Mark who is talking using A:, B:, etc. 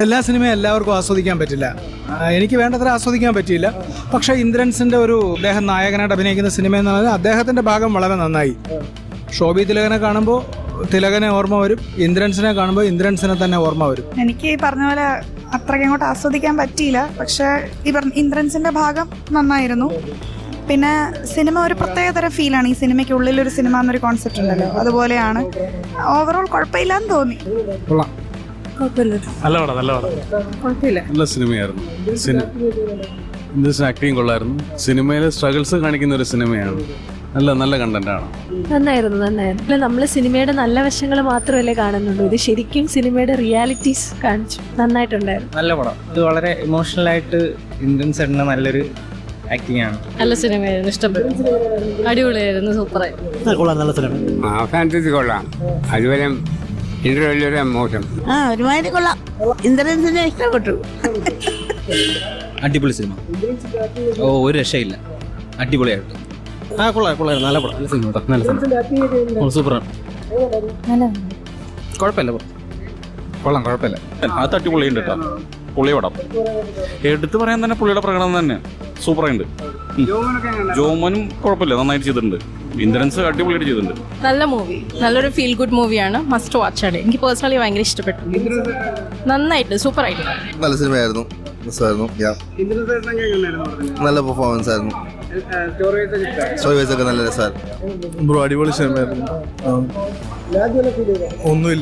A: എല്ലാ സിനിമയും എല്ലാവർക്കും ആസ്വദിക്കാൻ പറ്റില്ല. എനിക്ക് വേണ്ടത്ര ആസ്വദിക്കാൻ പറ്റിയില്ല. പക്ഷേ ഇന്ദ്രൻസിൻ്റെ അദ്ദേഹം നായകനായിട്ട് അഭിനയിക്കുന്ന സിനിമ എന്ന് പറഞ്ഞാൽ അദ്ദേഹത്തിൻ്റെ ഭാഗം വളരെ നന്നായി. ശോഭി തിലകനെ കാണുമ്പോൾ തിലകനെ ഓർമ്മ വരും, ഇന്ദ്രൻസിനെ കാണുമ്പോൾ ഇന്ദ്രൻസിനെ തന്നെ ഓർമ്മ വരും.
B: എനിക്ക് ഈ പറഞ്ഞ പോലെ അത്രയ്ക്ക് അങ്ങോട്ട് ആസ്വദിക്കാൻ പറ്റിയില്ല. പക്ഷേ ഈ പറഞ്ഞ ഇന്ദ്രൻസിൻ്റെ ഭാഗം നന്നായിരുന്നു. പിന്നെ സിനിമ ഒരു പ്രത്യേകതരം ഫീലാണ്. ഈ സിനിമയ്ക്കുള്ളിലൊരു സിനിമ എന്നൊരു കോൺസെപ്റ്റ് ഉണ്ടല്ലോ, അതുപോലെയാണ്. ഓവറോൾ കുഴപ്പമില്ലാന്ന് തോന്നി.
C: നല്ല സിനിമയായിരുന്നു. ആക്ടിങ് കൊള്ളായിരുന്നു. സിനിമയിലെ സ്ട്രഗിൾസ് കാണിക്കുന്ന ഒരു സിനിമയാണ്. നല്ല കണ്ടന്റ് ആണ്.
D: നന്നായിരുന്നു. നമ്മൾ സിനിമയുടെ നല്ല വശങ്ങൾ മാത്രമല്ലേ കാണുന്നുള്ളൂ. ഇത് ശരിക്കും സിനിമയുടെ റിയാലിറ്റീസ് കാണിച്ചു. നന്നായിട്ടുണ്ടായിരുന്നു.
E: നല്ല പടം. ഇത് വളരെ ഇമോഷണലായിട്ട് ഇന്ദ്രൻ ചേട്ടൻ്റെ നല്ലൊരു ആക്ടിങ് ആണ്.
D: നല്ല സിനിമയായിരുന്നു, ഇഷ്ടപ്പെട്ടു. അടിപൊളിയായിരുന്നു, സൂപ്പറായി.
A: നല്ല സിനിമ.
F: ഫാന്റസി കൊള്ളാം. അതുപോലെ ഇന്റർവ്യൂലൊരു മോശം.
G: ഒരുമാതിരി കൊള്ളാം. ഇന്ദ്രൻസിനെ ഇഷ്ടപ്പെട്ടു.
E: അടിപൊളി സിനിമ. ഒരു രക്ഷയില്ല. അടിപൊളിയായിട്ട്.
A: കൊള്ളായിരുന്നു. നല്ല പടം.
E: നല്ല സിനിമ. സൂപ്പറാണ്. കുഴപ്പമില്ല. കുഴപ്പമില്ല.
C: അത് അടിപൊളിയുണ്ട് കേട്ടോ. പൊളി പടം. എടുത്തു പറയാൻ തന്നെ പുള്ളിയുടെ പ്രകടനം തന്നെ സൂപ്പറായിട്ടുണ്ട്. ജോമനും കുഴപ്പമില്ല, നന്നായിട്ട് ചെയ്തിട്ടുണ്ട്. ഇന്ദ്രൻസ് അടിപൊളിയായിട്ട് ചെയ്തിട്ടുണ്ട്.
D: നല്ല മൂവി, നല്ലൊരു ഫീൽ ഗുഡ് മൂവിയാണ്. മസ്റ്റ് വാച്ച് ആണ്. എനിക്ക് പേഴ്സണലി ഭയങ്കര ഇഷ്ടപ്പെട്ടു. നന്നായിട്ട്, സൂപ്പറായിട്ട്.
H: നല്ല സിനിമയായിരുന്നു. നല്ല പെർഫോമൻസ് ആയിരുന്നു. സ്റ്റോറി വൈസ് ഒക്കെ നല്ല രസമായിരുന്നു.
A: അടിപൊളി സിനിമയായിരുന്നു. ഒന്നുമില്ല.